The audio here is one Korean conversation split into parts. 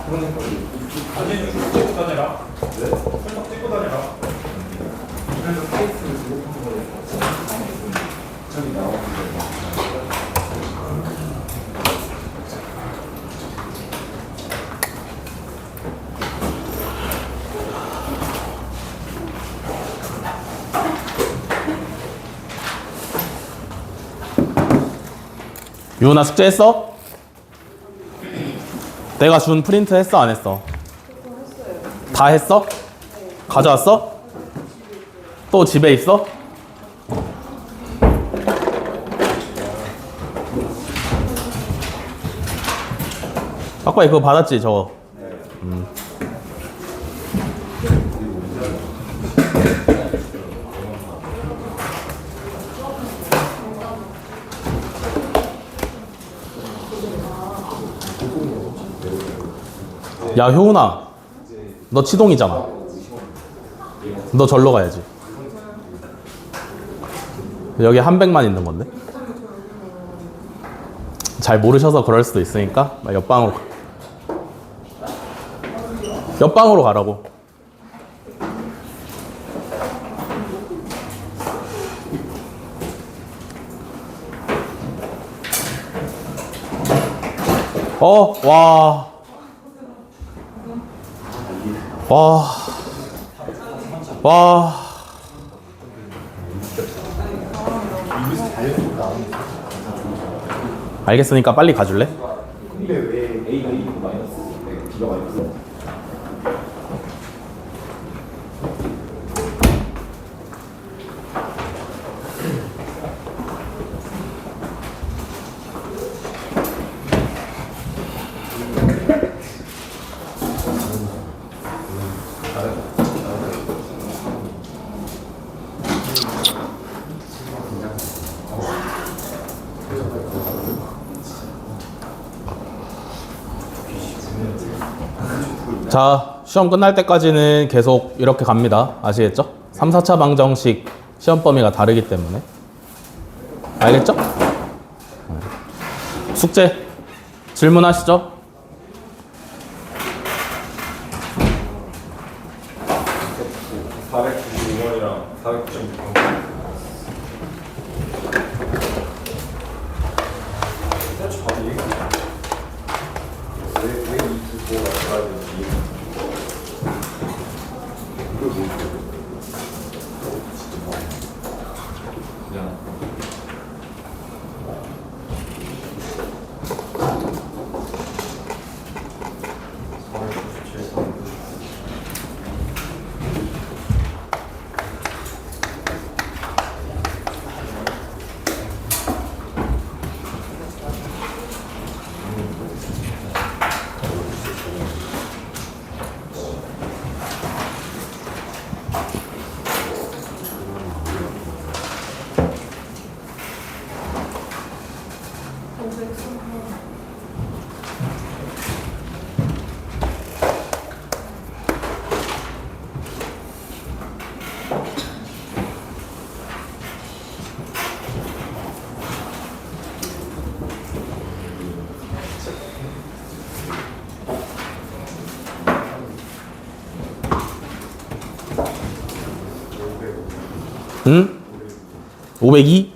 사진 쭉 찍고 다녀라. 네? 쭉 찍고 다녀라. 그래서 페이스를 제공한 거예요. 저기 나오는데. 유은아 숙제했어? 내가 준 프린트 했어 안 했어? 다 했어? 가져왔어? 또 집에 있어? 아까 그거 받았지 저거? 야 효은아 너 치동이잖아. 너 절로 가야지. 여기 한 백만 있는 건데. 잘 모르셔서 그럴 수도 있으니까 옆방으로 가. 옆방으로 가라고. 와. 와. 알겠으니까 빨리 가줄래? 근데 왜 A 마이너스 B가 마이너스? 자, 시험 끝날 때까지는 계속 이렇게 갑니다. 아시겠죠? 3, 4차 방정식 시험 범위가 다르기 때문에. 알겠죠? 숙제 질문하시죠? 492번이랑 496번. 응? 502?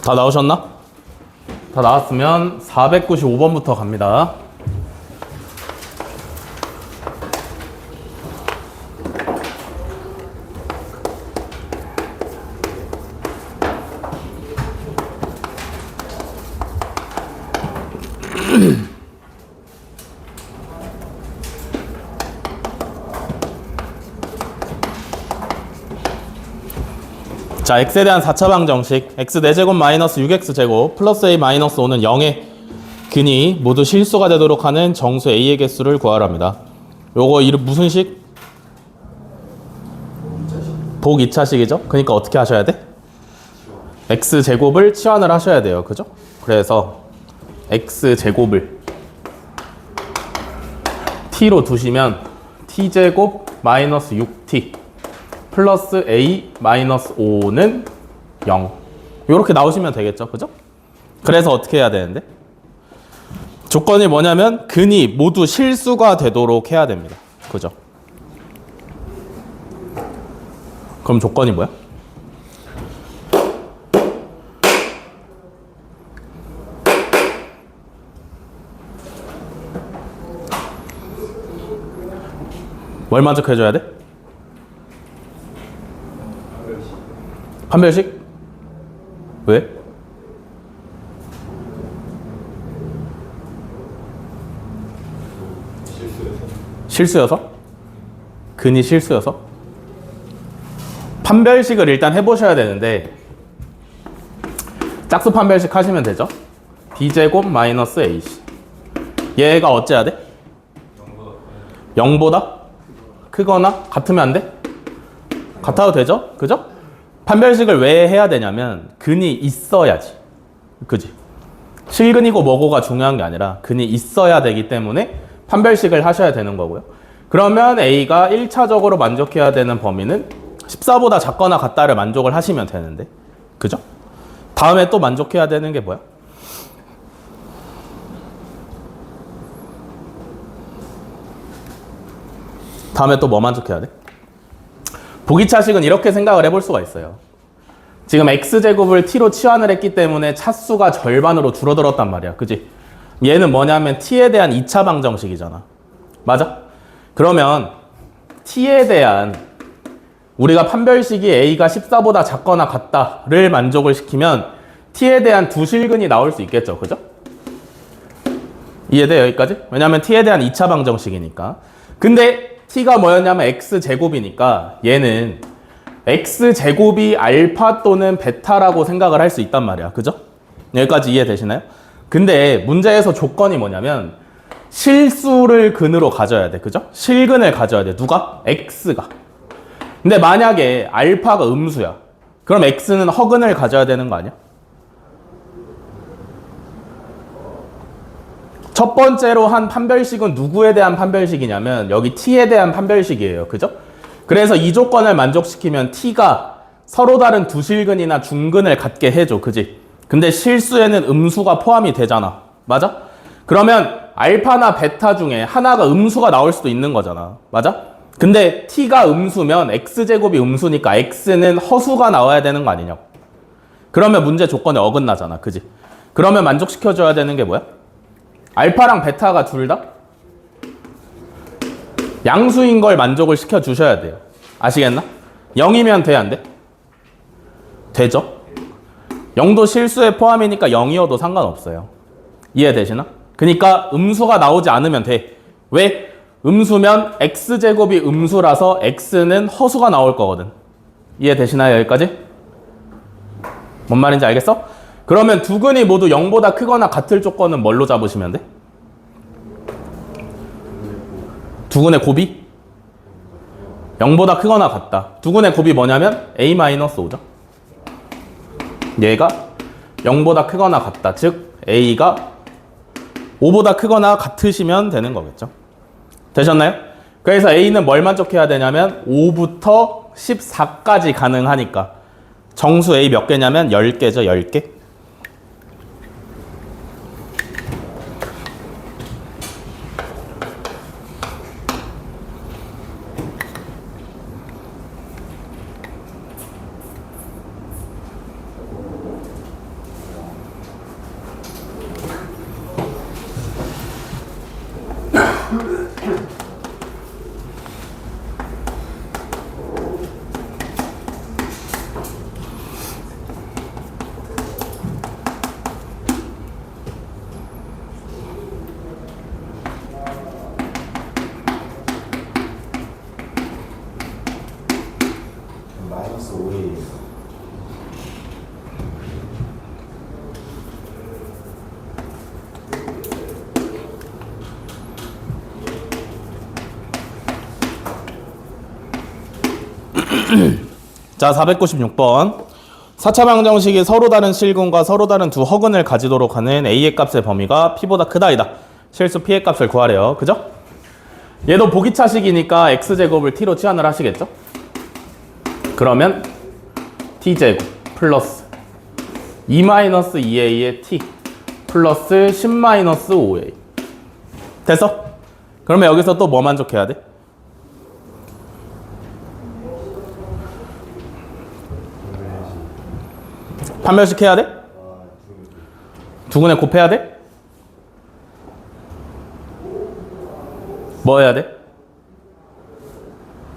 다 나오셨나? 다 나왔으면 495번부터 갑니다. 자, x에 대한 4차 방정식 x 4제곱 마이너스 6x제곱 플러스 a 마이너스 5는 0의 근이 모두 실수가 되도록 하는 정수 a의 개수를 구하랍니다. 요거 이름 무슨 식? 복 2차식이죠? 그러니까 어떻게 하셔야 돼? x제곱을 치환을 하셔야 돼요. 그죠? 그래서 x제곱을 t로 두시면 t제곱 마이너스 6t 플러스 a 마이너스 5는 0 이렇게 나오시면 되겠죠. 그죠? 그래서 어떻게 해야 되는데? 조건이 뭐냐면 근이 모두 실수가 되도록 해야 됩니다. 그죠? 그럼 조건이 뭐야? 뭘 만족해줘야 돼? 판별식? 왜? 실수여서? 근이 실수여서? 판별식을 일단 해보셔야 되는데 짝수 판별식 하시면 되죠? b제곱 마이너스 ac 얘가 어째야 돼? 0보다 크거나 같으면 안 돼? 같아도 되죠? 그죠? 판별식을 왜 해야 되냐면 근이 있어야지. 그지? 실근이고 뭐고가 중요한 게 아니라 근이 있어야 되기 때문에 판별식을 하셔야 되는 거고요. 그러면 A가 1차적으로 만족해야 되는 범위는 14보다 작거나 같다를 만족을 하시면 되는데 그죠? 다음에 또 만족해야 되는 게 뭐야? 다음에 또 뭐 만족해야 돼? 보기차식은 이렇게 생각을 해볼 수가 있어요. 지금 x제곱을 t로 치환을 했기 때문에 차수가 절반으로 줄어들었단 말이야. 그지? 얘는 뭐냐면 t에 대한 2차 방정식이잖아. 맞아? 그러면 t에 대한 우리가 판별식이 a가 14보다 작거나 같다를 만족을 시키면 t에 대한 두 실근이 나올 수 있겠죠. 그죠? 이해돼? 여기까지? 왜냐면 t에 대한 2차 방정식이니까. 근데 t가 뭐였냐면 x제곱이니까 얘는 x제곱이 알파 또는 베타라고 생각을 할 수 있단 말이야. 그죠? 여기까지 이해되시나요? 근데 문제에서 조건이 뭐냐면 실수를 근으로 가져야 돼. 그죠? 실근을 가져야 돼. 누가? x가. 근데 만약에 알파가 음수야. 그럼 x는 허근을 가져야 되는 거 아니야? 첫 번째로 한 판별식은 누구에 대한 판별식이냐면 여기 t에 대한 판별식이에요. 그죠? 그래서 이 조건을 만족시키면 t가 서로 다른 두 실근이나 중근을 갖게 해줘. 그지? 근데 실수에는 음수가 포함이 되잖아. 맞아? 그러면 알파나 베타 중에 하나가 음수가 나올 수도 있는 거잖아. 맞아? 근데 t가 음수면 x제곱이 음수니까 x는 허수가 나와야 되는 거 아니냐고. 그러면 문제 조건에 어긋나잖아. 그지? 그러면 만족시켜줘야 되는 게 뭐야? 알파랑 베타가 둘 다 양수인 걸 만족을 시켜주셔야 돼요. 아시겠나? 0이면 돼, 안 돼? 되죠? 0도 실수에 포함이니까 0이어도 상관없어요. 이해되시나? 그러니까 음수가 나오지 않으면 돼. 왜? 음수면 x제곱이 음수라서 x는 허수가 나올 거거든. 이해되시나요? 여기까지? 뭔 말인지 알겠어? 그러면 두 근이 모두 0보다 크거나 같을 조건은 뭘로 잡으시면 돼? 두 근의 곱이? 0보다 크거나 같다. 두 근의 곱이 뭐냐면 a-5죠. 얘가 0보다 크거나 같다. 즉 a가 5보다 크거나 같으시면 되는 거겠죠. 되셨나요? 그래서 a는 뭘 만족해야 되냐면 5부터 14까지 가능하니까 정수 a 몇 개냐면 10개죠. 10개. 마이너스 5에 자, 496번. 4차 방정식이 서로 다른 실근과 서로 다른 두 허근을 가지도록 하는 A의 값의 범위가 P보다 크다 이다. 실수 P의 값을 구하래요. 그죠? 얘도 보기차식이니까 X제곱을 T로 치환을 하시겠죠? 그러면 T제곱 플러스 2-2A의 T 플러스 10-5A. 됐어? 그러면 여기서 또 뭐 만족해야 돼? 판별식 해야 돼? 두근에 곱해야 돼? 뭐 해야 돼?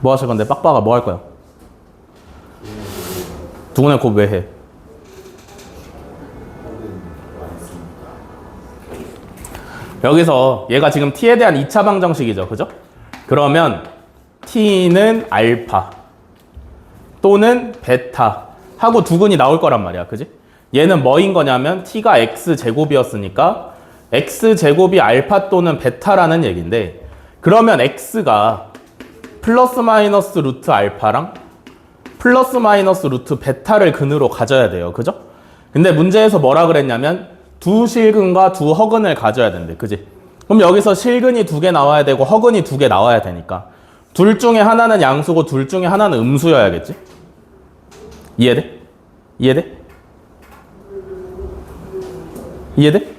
뭐 하실 건데? 빡빡아 뭐 할 거야? 두근에 곱 왜 해? 여기서 얘가 지금 t에 대한 2차 방정식이죠. 그죠? 그러면 t는 알파 또는 베타 하고 두근이 나올 거란 말이야. 그지? 얘는 뭐인 거냐면 t가 x제곱이었으니까 x제곱이 알파 또는 베타라는 얘기인데, 그러면 x가 플러스 마이너스 루트 알파랑 플러스 마이너스 루트 베타를 근으로 가져야 돼요. 그죠? 근데 문제에서 뭐라 그랬냐면 두 실근과 두 허근을 가져야 된대. 그지? 그럼 여기서 실근이 2개 나와야 되고 허근이 2개 나와야 되니까 둘 중에 하나는 양수고 둘 중에 하나는 음수여야겠지? 이해돼? 이해돼? 이해돼?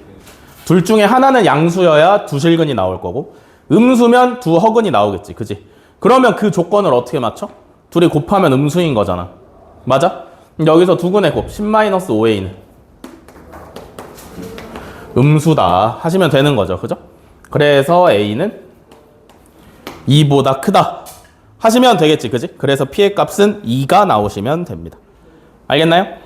둘 중에 하나는 양수여야 두 실근이 나올 거고 음수면 두 허근이 나오겠지. 그지? 그러면 그 조건을 어떻게 맞춰? 둘이 곱하면 음수인 거잖아. 맞아? 여기서 두근의 곱 10-5a는 음수다 하시면 되는 거죠. 그죠? 그래서 a는 2보다 크다 하시면 되겠지. 그지? 그래서 p의 값은 2가 나오시면 됩니다. 알겠나요?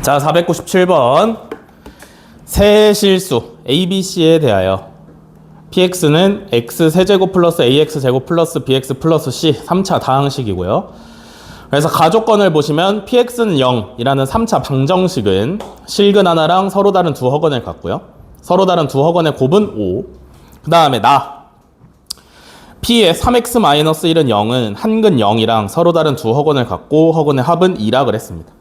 자, 497번. 세 실수 ABC에 대하여 px는 x세제곱 플러스 ax제곱 플러스 bx 플러스 c 3차 다항식이고요. 그래서 가조건을 보시면 px는 0이라는 3차 방정식은 실근 하나랑 서로 다른 두 허근을 갖고요. 서로 다른 두 허근의 곱은 5. 그 다음에 p의 3x-1은 0은 한근 0이랑 서로 다른 두 허근을 갖고 허근의 합은 2라 그랬습니다.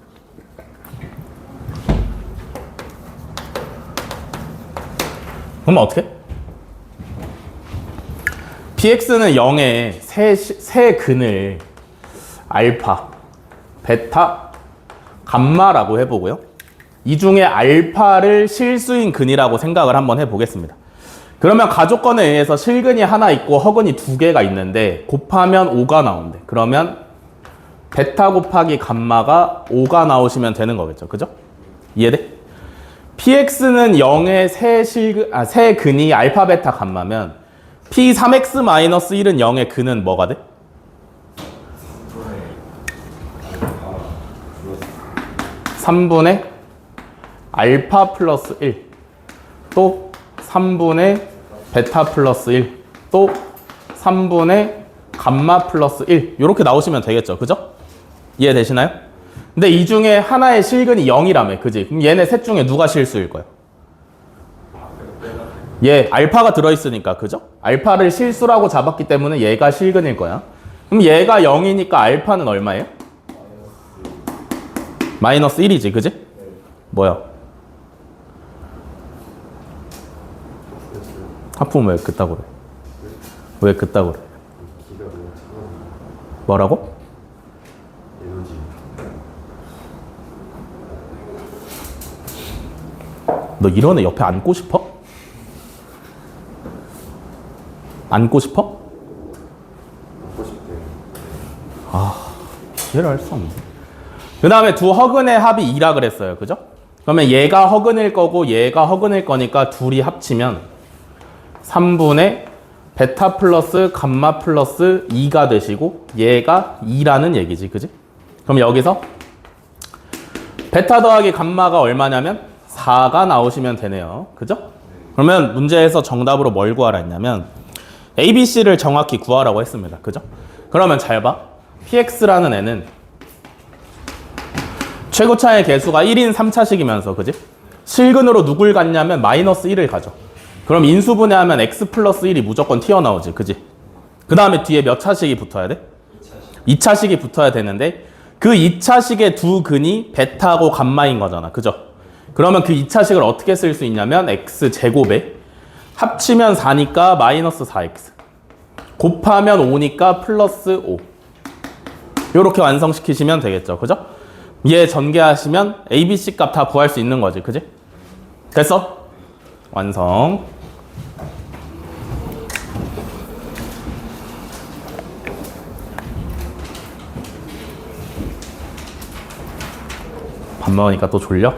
그럼 어떻게? px는 0의 세 근을 알파, 베타, 감마라고 해보고요. 이 중에 알파를 실수인 근이라고 생각을 한번 해보겠습니다. 그러면 가조건에 의해서 실근이 하나 있고 허근이 2개가 있는데 곱하면 5가 나온대. 그러면 베타 곱하기 감마가 5가 나오시면 되는 거겠죠. 그죠? 이해돼? px는 0의 세 근이 알파, 베타, 감마면 p 3x-1은 0의 근은 뭐가 돼? 3분의 알파 플러스 1, 또 3분의 베타 플러스 1, 또 3분의 감마 플러스 1 이렇게 나오시면 되겠죠. 그죠? 이해되시나요? 근데 이 중에 하나의 실근이 0이라며. 그지? 그럼 얘네 셋 중에 누가 실수일 거야? 얘 알파가 들어있으니까. 그죠? 알파를 실수라고 잡았기 때문에 얘가 실근일 거야. 그럼 얘가 0이니까 알파는 얼마예요? 마이너스 1이지. 그지? 뭐야? 하품 왜 그따구로 해? 왜 그따구로 해? 뭐라고? 너 이런 애 옆에 앉고 싶어? 앉고 싶어? 먹고 싶대요. 이해를 할 수 없네. 그 다음에 두 허근의 합이 2라 그랬어요. 그죠? 그러면 얘가 허근일 거고 얘가 허근일 거니까 둘이 합치면 3분의 베타 플러스 감마 플러스 2가 되시고 얘가 2라는 얘기지. 그지? 그럼 여기서 베타 더하기 감마가 얼마냐면 4가 나오시면 되네요. 그죠? 그러면 문제에서 정답으로 뭘 구하라 했냐면 ABC를 정확히 구하라고 했습니다. 그죠? 그러면 잘 봐. PX라는 애는 최고차의 개수가 1인 3차식이면서 그지? 실근으로 누굴 갖냐면 마이너스 1을 가져. 그럼 인수분해하면 x 플러스 1이 무조건 튀어나오지. 그지? 그 다음에 뒤에 몇 차식이 붙어야 돼? 2차식이 붙어야 되는데 그 2차식의 두 근이 베타고 감마인 거잖아. 그죠? 그러면 그 2차식을 어떻게 쓸 수 있냐면 x제곱에 합치면 4니까 마이너스 4x 곱하면 5니까 플러스 5 요렇게 완성시키시면 되겠죠. 그죠? 얘 전개하시면 ABC 값 다 구할 수 있는 거지. 그지? 됐어? 완성. 밥 먹으니까 또 졸려?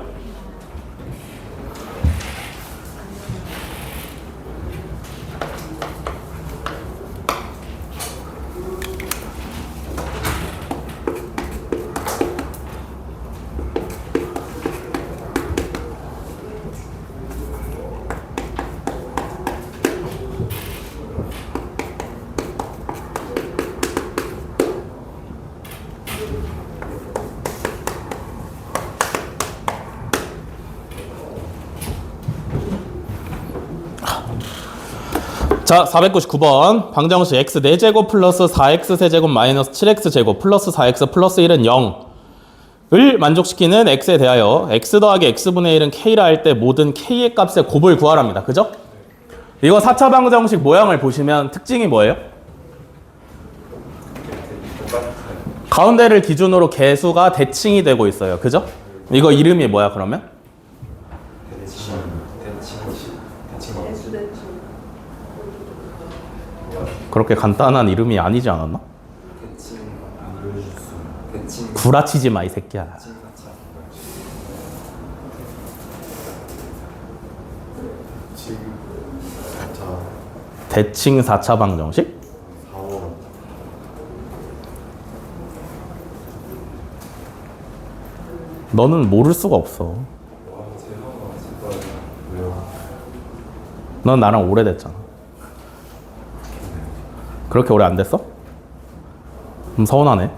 자, 499번 방정식 x 4제곱 플러스 4x 세제곱 마이너스 7x 제곱 플러스 4x 플러스 1은 0을 만족시키는 x에 대하여 x 더하기 x분의 1은 k라 할 때 모든 k의 값의 곱을 구하랍니다. 그죠? 이거 4차 방정식 모양을 보시면 특징이 뭐예요? 가운데를 기준으로 개수가 대칭이 되고 있어요. 그죠? 이거 이름이 뭐야 그러면? 그렇게 간단한 이름이 아니지 않았나? 구라치지 마 이 새끼야. 대칭 4차 방정식? 너는 모를 수가 없어. 넌 나랑 오래됐잖아. 그렇게 오래 안 됐어? 서운하네.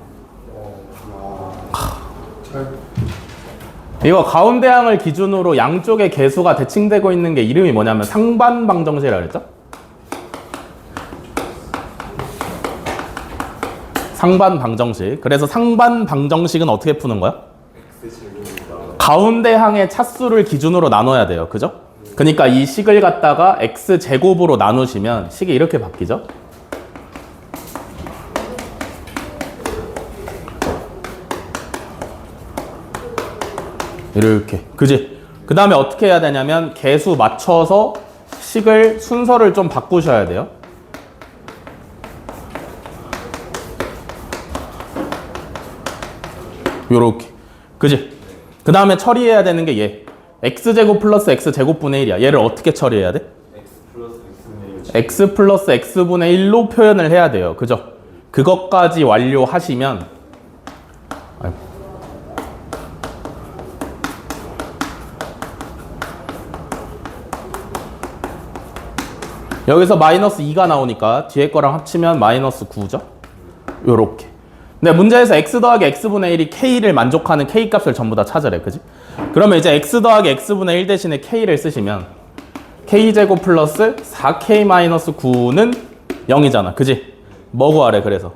이거 가운데 항을 기준으로 양쪽의 개수가 대칭되고 있는 게 이름이 뭐냐면 상반 방정식이라 그랬죠? 상반 방정식. 그래서 상반 방정식은 어떻게 푸는 거야? 가운데 항의 차수를 기준으로 나눠야 돼요. 그죠? 그러니까 이 식을 갖다가 x제곱으로 나누시면 식이 이렇게 바뀌죠? 이렇게. 그지? 그 다음에 어떻게 해야 되냐면 개수 맞춰서 식을 순서를 좀 바꾸셔야 돼요. 요렇게. 그지? 그 다음에 처리해야 되는 게 얘. x제곱 플러스 x제곱분의 1이야. 얘를 어떻게 처리해야 돼? x 플러스 x분의 1로 표현을 해야 돼요. 그죠? 그것까지 완료하시면 여기서 마이너스 2가 나오니까 뒤에 거랑 합치면 마이너스 9죠? 요렇게. 근데 문제에서 x 더하기 x분의 1이 k를 만족하는 k 값을 전부 다 찾으래. 그지? 그러면 이제 x 더하기 x분의 1 대신에 k를 쓰시면 k제곱 플러스 4k 마이너스 9는 0이잖아. 그지? 뭐 구하래 그래서?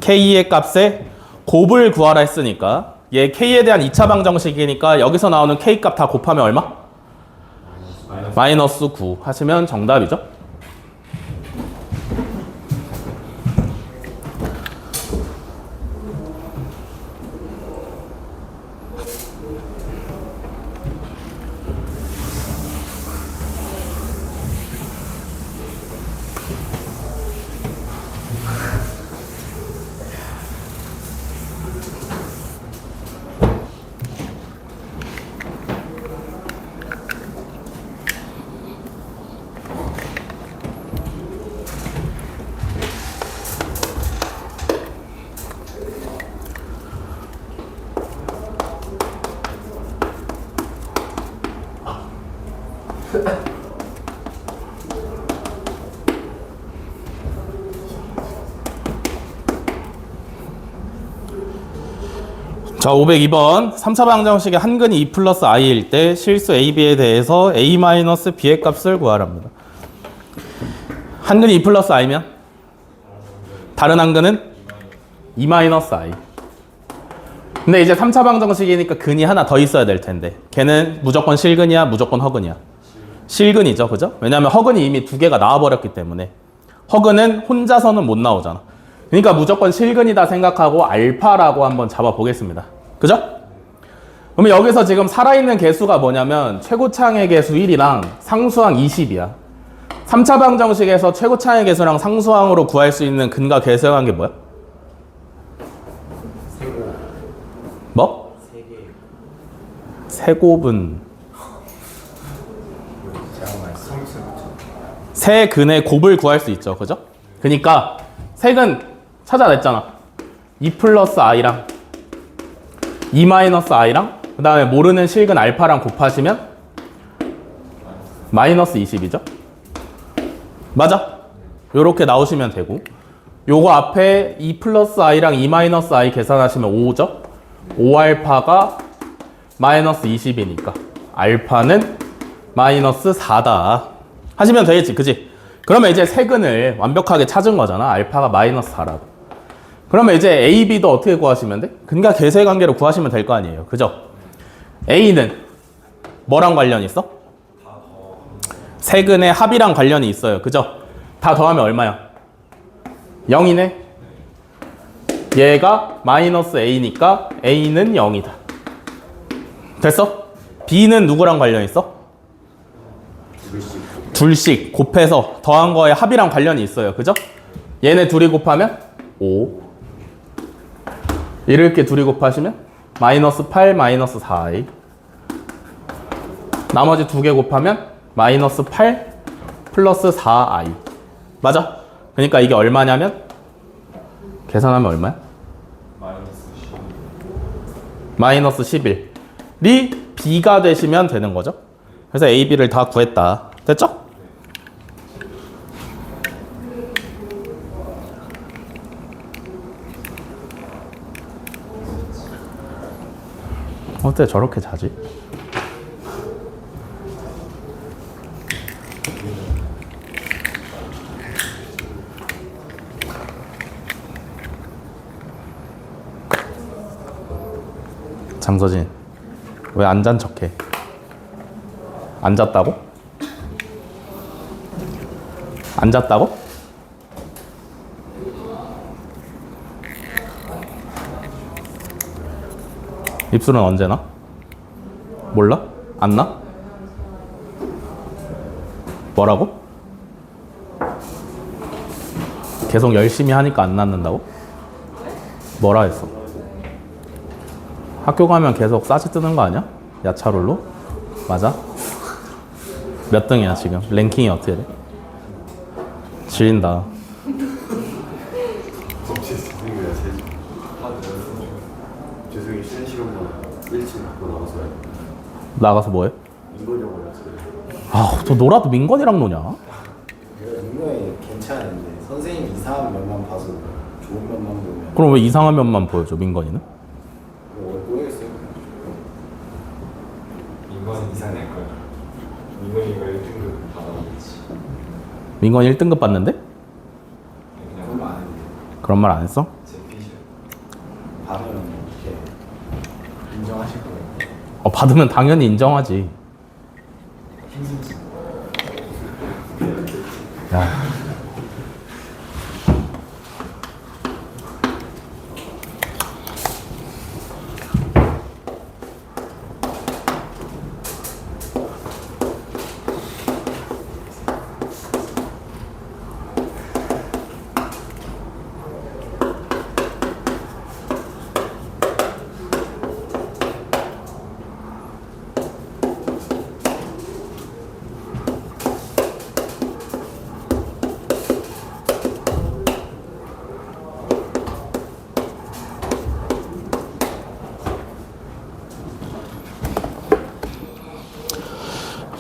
k의 값에 곱을 구하라 했으니까 얘 k에 대한 2차 방정식이니까 여기서 나오는 k 값 다 곱하면 얼마? 마이너스 9 하시면 정답이죠. 자, 502번. 3차 방정식의 한근이 2 플러스 i일 때 실수 ab에 대해서 a 마이너스 b의 값을 구하랍니다. 한근이 2 플러스 i면 다른 한근은 2 마이너스 i. 근데 이제 3차 방정식이니까 근이 하나 더 있어야 될 텐데 걔는 무조건 실근이야, 무조건 허근이야? 실근이죠, 그죠? 왜냐면 허근이 이미 두 개가 나와버렸기 때문에. 허근은 혼자서는 못 나오잖아. 그러니까 무조건 실근이다 생각하고 알파라고 한번 잡아보겠습니다. 그죠? 그러면 여기서 지금 살아있는 개수가 뭐냐면 최고차항의 개수 1이랑 상수항 20이야. 3차 방정식에서 최고차항의 개수랑 상수항으로 구할 수 있는 근과 계수한 게 뭐야? 뭐? 세곱은 세 근의 곱을 구할 수 있죠. 그죠? 그러니까 세근 찾아냈잖아. 2 플러스 i랑 2 마이너스 i랑 그 다음에 모르는 실근 알파랑 곱하시면 마이너스 20이죠. 맞아? 요렇게 나오시면 되고 요거 앞에 2 플러스 i랑 2 마이너스 i 계산하시면 5죠. 5알파가 마이너스 20이니까 알파는 마이너스 4다 하시면 되겠지, 그지? 그러면 이제 세근을 완벽하게 찾은 거잖아. 알파가 마이너스 4라고. 그러면 이제 A, B도 어떻게 구하시면 돼? 근과 계수의 관계로 구하시면 될 거 아니에요, 그죠? A는 뭐랑 관련이 있어? 세근의 합이랑 관련이 있어요, 그죠? 다 더하면 얼마야? 0이네? 얘가 마이너스 A니까 A는 0이다. 됐어? B는 누구랑 관련이 있어? 둘씩 곱해서 더한 거에 합이랑 관련이 있어요. 그죠? 얘네 둘이 곱하면 5. 이렇게 둘이 곱하시면 마이너스 8, 마이너스 4i. 나머지 두 개 곱하면 마이너스 8 플러스 4i. 맞아? 그러니까 이게 얼마냐면 계산하면 얼마야? 마이너스 11이 b가 되시면 되는 거죠. 그래서 a, b를 다 구했다. 됐죠? 어때 저렇게 자지? 장서진 왜 안 잔 척해? 안 잤다고? 안 잤다고? 입술은 언제 나? 몰라? 안 나? 뭐라고? 계속 열심히 하니까 안 낫는다고? 뭐라 했어? 학교 가면 계속 싸지 뜨는 거 아니야? 야차롤로? 맞아? 몇 등이야 지금? 랭킹이 어떻게 돼? 지린다. 죄송해요. 쉬는 시간만 일찍 갖고 나가서요. 나가서 뭐해? 민건이라고 했어요. 아, 너 놀아도 민건이랑 노냐? 분명히 괜찮은데 선생님 이상한 면만 봐서 좋은 면만 보면 그럼 왜 이상한 면만 보여줘 민건이는? 모르겠어요. 민건 이상 낼 거야. 민건이가 1등급 받아보겠지. 민건이 1등급 받는데? 그런 말 안 했는데 그런 말 안 했어? 제 피셜. 받으면 이렇게 인정하실 거예요. 받으면 당연히 인정하지. 야.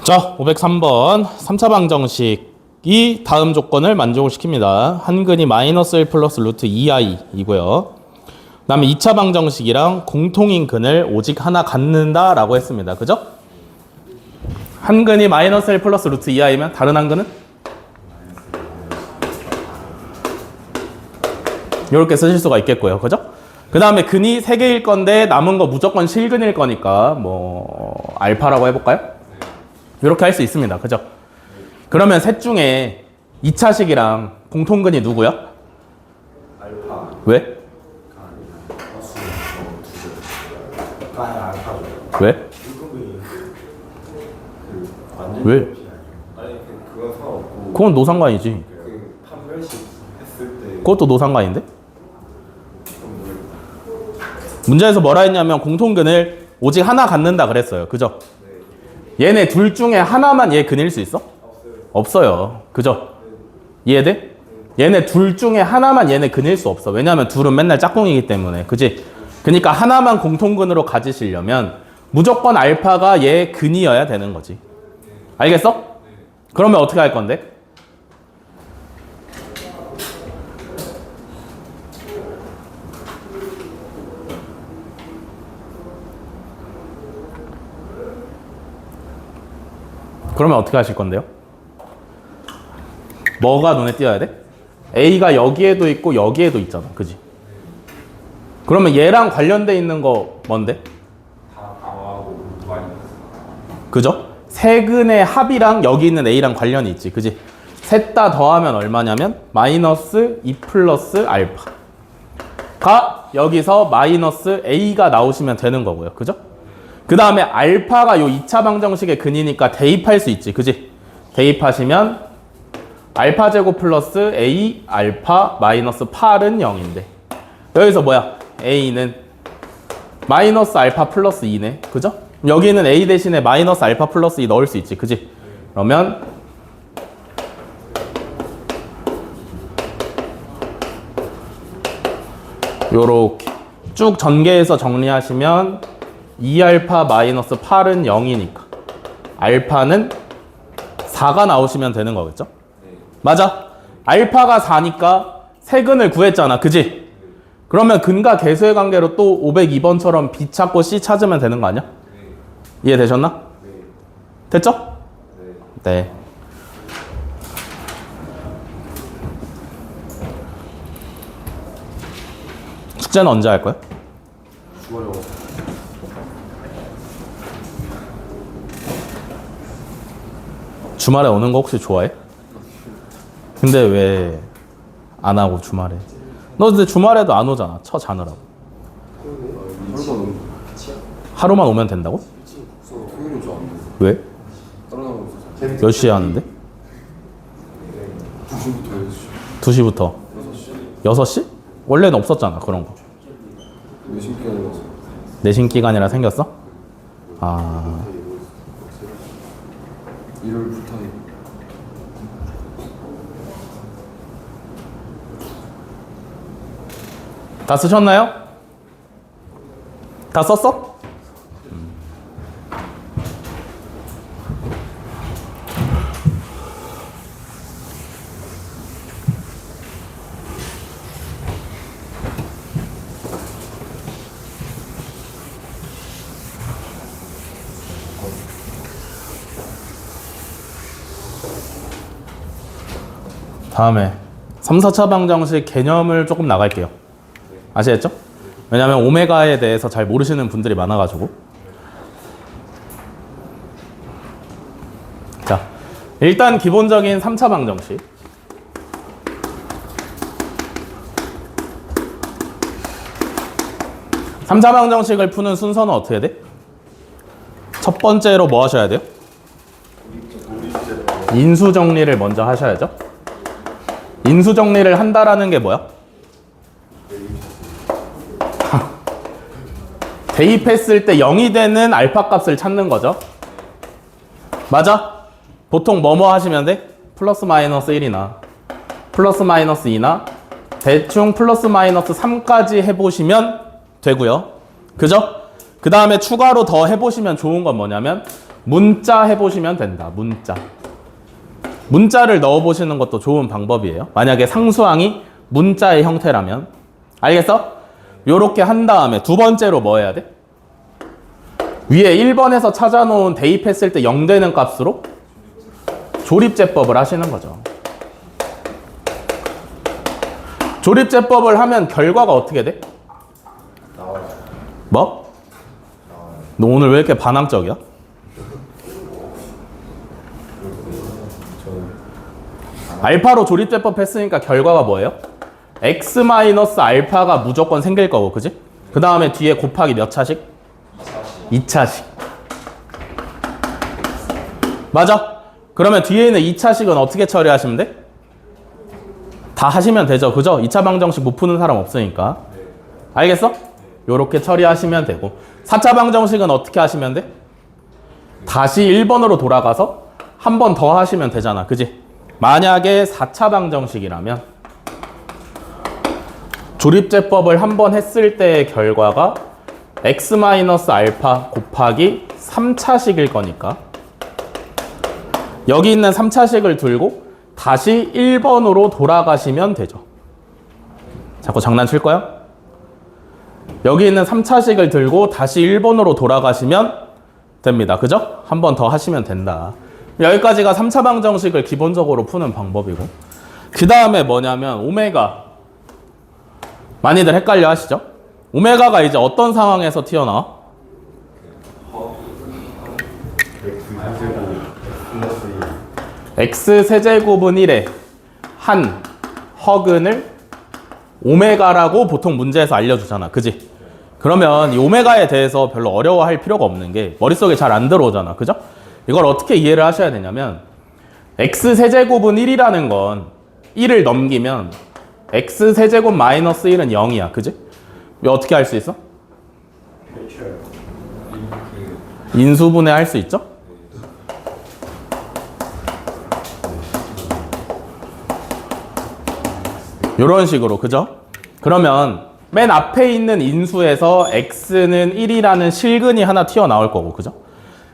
자, 503번 3차 방정식이 다음 조건을 만족을 시킵니다. 한근이 마이너스 1 플러스 루트 2i 이고요. 그다음에 2차 방정식이랑 공통인 근을 오직 하나 갖는다라고 했습니다. 그죠? 한 근이 마이너스 1 플러스 루트 2i면 다른 한 근은? 이렇게 쓰실 수가 있겠고요. 그죠? 그 다음에 근이 3개일 건데 남은 거 무조건 실근일 거니까 뭐 알파라고 해볼까요? 이렇게 할 수 있습니다. 그죠? 그러면 셋 중에 2차식이랑 공통근이 누구야? 알파. 왜? 알파죠. 왜? 완전 왜? 아니 그건 상관없고 그건 노상관이지. 그 판별식 했을 때 그것도 노상관인데? 좀 문제에서 뭐라 했냐면 공통근을 오직 하나 갖는다 그랬어요. 그죠? 얘네 둘 중에 하나만 얘 근일 수 있어? 없어요. 그죠? 이해돼? 얘네 둘 중에 하나만 얘네 근일 수 없어. 왜냐면 둘은 맨날 짝꿍이기 때문에. 그지? 그러니까 하나만 공통근으로 가지시려면 무조건 알파가 얘 근이어야 되는 거지. 알겠어? 그러면 어떻게 할 건데? 그러면 어떻게 하실 건데요? 뭐가 눈에 띄어야 돼? A가 여기에도 있고 여기에도 있잖아. 그지? 그러면 얘랑 관련돼 있는 거 뭔데? 다 강화하고 마이너스. 그죠? 세 근의 합이랑 여기 있는 A랑 관련이 있지. 그지? 셋 다 더하면 얼마냐면 마이너스 2 플러스 알파가 여기서 마이너스 A가 나오시면 되는 거고요. 그죠? 그 다음에 알파가 요 2차 방정식의 근이니까 대입할 수 있지. 그지? 대입하시면 알파 제곱 플러스 A 알파 마이너스 8은 0인데 여기서 뭐야? A는 마이너스 알파 플러스 2네. 그죠? 여기는 A 대신에 마이너스 알파 플러스 2 넣을 수 있지. 그지? 그러면 요렇게 쭉 전개해서 정리하시면 2알파 마이너스 8은 0이니까 알파는 4가 나오시면 되는 거겠죠? 맞아. 알파가 4니까 세근을 구했잖아. 그지? 그러면 근과 계수의 관계로 또 502번처럼 B 찾고 C 찾으면 되는 거 아니야? 이해되셨나? 됐죠? 네. 숙제는 언제 할 거야? 주어져. 주말에 오는 거 혹시 좋아해? 근데 왜 안 하고 주말에? 너 근데 주말에도 안 오잖아. 처 자느라고. 하루만 오면 된다고? 토요일은 좋아하는데. 왜? 떨어나고 있어서. 몇 시에 하는데? 2시부터 6시. 2시부터 6시? 원래는 없었잖아 그런 거. 내신 기간이라서. 내신 기간이라 생겼어? 아, 일요일 풀타임. 다 쓰셨나요? 다 썼어? 다음에 3, 4차 방정식 개념을 조금 나갈게요. 아시겠죠? 왜냐하면 오메가에 대해서 잘 모르시는 분들이 많아가지고. 자, 일단 기본적인 3차 방정식. 삼차 방정식을 푸는 순서는 어떻게 돼? 첫 번째로 뭐 하셔야 돼요? 인수 정리를 먼저 하셔야죠. 인수 정리를 한다라는 게 뭐야? 대입했을 때 0이 되는 알파 값을 찾는 거죠. 맞아? 보통 뭐뭐 하시면 돼? 플러스 마이너스 1이나 플러스 마이너스 2나 대충 플러스 마이너스 3까지 해보시면 되고요. 그죠? 그 다음에 추가로 더 해보시면 좋은 건 뭐냐면 문자 해보시면 된다. 문자를 넣어보시는 것도 좋은 방법이에요. 만약에 상수항이 문자의 형태라면. 알겠어? 요렇게 한 다음에 두 번째로 뭐 해야 돼? 위에 1번에서 찾아놓은 대입했을 때 0 되는 값으로 조립제법을 하시는 거죠. 조립제법을 하면 결과가 어떻게 돼? 나와요. 뭐? 너 오늘 왜 이렇게 반항적이야? 알파로 조립제법 했으니까 결과가 뭐예요? x 마이너스 알파가 무조건 생길 거고, 그지? 그 다음에 뒤에 곱하기 몇 차식? 2차식. 맞아? 그러면 뒤에 있는 2차식은 어떻게 처리하시면 돼? 다 하시면 되죠, 그죠? 2차 방정식 못 푸는 사람 없으니까. 알겠어? 요렇게 처리하시면 되고. 4차 방정식은 어떻게 하시면 돼? 다시 1번으로 돌아가서 한 번 더 하시면 되잖아, 그지? 만약에 4차 방정식이라면 조립제법을 한 번 했을 때의 결과가 x-알파 곱하기 3차식일 거니까 여기 있는 3차식을 들고 다시 1번으로 돌아가시면 되죠. 자꾸 장난칠 거야? 여기 있는 3차식을 들고 다시 1번으로 돌아가시면 됩니다. 그죠? 한 번 더 하시면 된다. 여기까지가 3차 방정식을 기본적으로 푸는 방법이고, 그 다음에 뭐냐면 오메가. 많이들 헷갈려 하시죠? 오메가가 이제 어떤 상황에서 튀어나와? x세제곱은 1에 한 허근을 오메가라고 보통 문제에서 알려주잖아, 그지? 그러면 이 오메가에 대해서 별로 어려워할 필요가 없는 게 머릿속에 잘 안 들어오잖아, 그죠? 이걸 어떻게 이해를 하셔야 되냐면 x세제곱은 1이라는 건 1을 넘기면 x세제곱 마이너스 1은 0이야, 그지? 왜 어떻게 할 수 있어? 인수분해 할 수 있죠? 요런 식으로, 그죠? 그러면 맨 앞에 있는 인수에서 x는 1이라는 실근이 하나 튀어나올 거고, 그죠?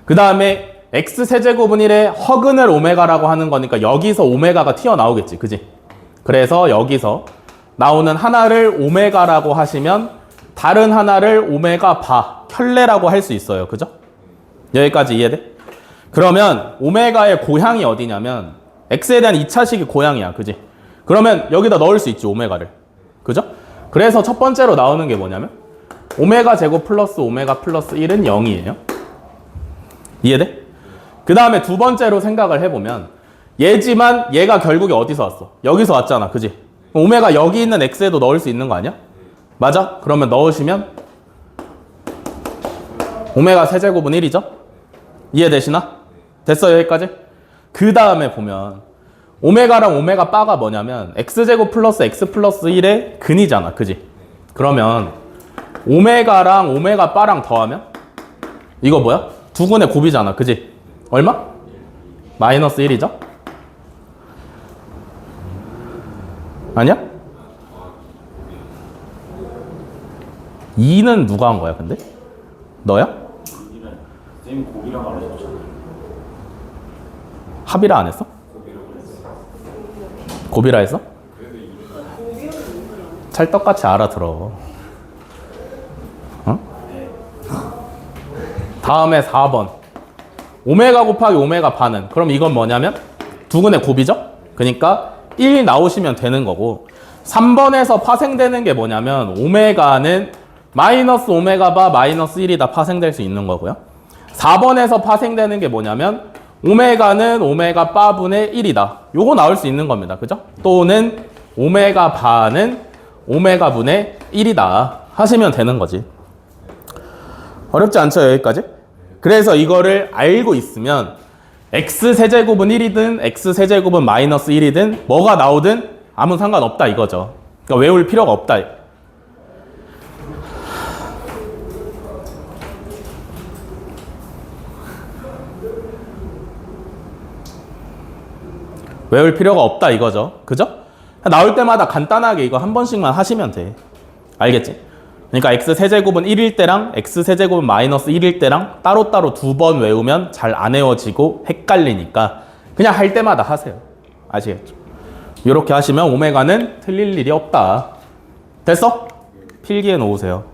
그 다음에 x세제곱은 1에 허근을 오메가라고 하는 거니까 여기서 오메가가 튀어나오겠지, 그지? 그래서 여기서 나오는 하나를 오메가라고 하시면 다른 하나를 오메가 바, 켤레라고 할 수 있어요, 그죠? 여기까지 이해돼? 그러면 오메가의 고향이 어디냐면 x에 대한 2차식이 고향이야, 그지? 그러면 여기다 넣을 수 있지, 오메가를. 그죠? 그래서 첫 번째로 나오는 게 뭐냐면 오메가 제곱 플러스 오메가 플러스 1은 0이에요. 이해돼? 그 다음에 두 번째로 생각을 해보면 얘지만 얘가 결국에 어디서 왔어? 여기서 왔잖아, 그지? 오메가 여기 있는 x에도 넣을 수 있는 거 아니야? 맞아? 그러면 넣으시면 오메가 세제곱은 1이죠? 이해되시나? 됐어요, 여기까지? 그 다음에 보면 오메가랑 오메가 바가 뭐냐면 x제곱 플러스 x 플러스 1의 근이잖아, 그지? 그러면 오메가랑 오메가 바랑 더하면 이거 뭐야? 두 근의 곱이잖아, 그지? 얼마? 마이너스 1이죠? 아니야? 2는 누가 한 거야, 근데? 너야? 쌤이 고기랑 알려줬잖아. 합의라 안 했어? 고비라 했어? 찰떡같이 알아들어. 어? 다음에 4번. 오메가 곱하기 오메가 반은. 그럼 이건 뭐냐면 두 근의 곱이죠? 그러니까 1이 나오시면 되는 거고, 3번에서 파생되는 게 뭐냐면 오메가는 마이너스 오메가 바 마이너스 1이 다 파생될 수 있는 거고요. 4번에서 파생되는 게 뭐냐면 오메가는 오메가 바분의 1이다. 요거 나올 수 있는 겁니다. 그죠? 또는 오메가 바는 오메가 분의 1이다 하시면 되는 거지. 어렵지 않죠, 여기까지? 그래서 이거를 알고 있으면 x세제곱은 1이든 x세제곱은 마이너스 1이든 뭐가 나오든 아무 상관없다 이거죠. 그러니까 외울 필요가 없다. 외울 필요가 없다 이거죠. 그죠? 나올 때마다 간단하게 이거 한 번씩만 하시면 돼. 알겠지? 그러니까 x세제곱은 1일 때랑 x세제곱은 마이너스 1일 때랑 따로따로 두 번 외우면 잘 안 외워지고 헷갈리니까 그냥 할 때마다 하세요. 아시겠죠? 이렇게 하시면 오메가는 틀릴 일이 없다. 됐어? 필기해 놓으세요.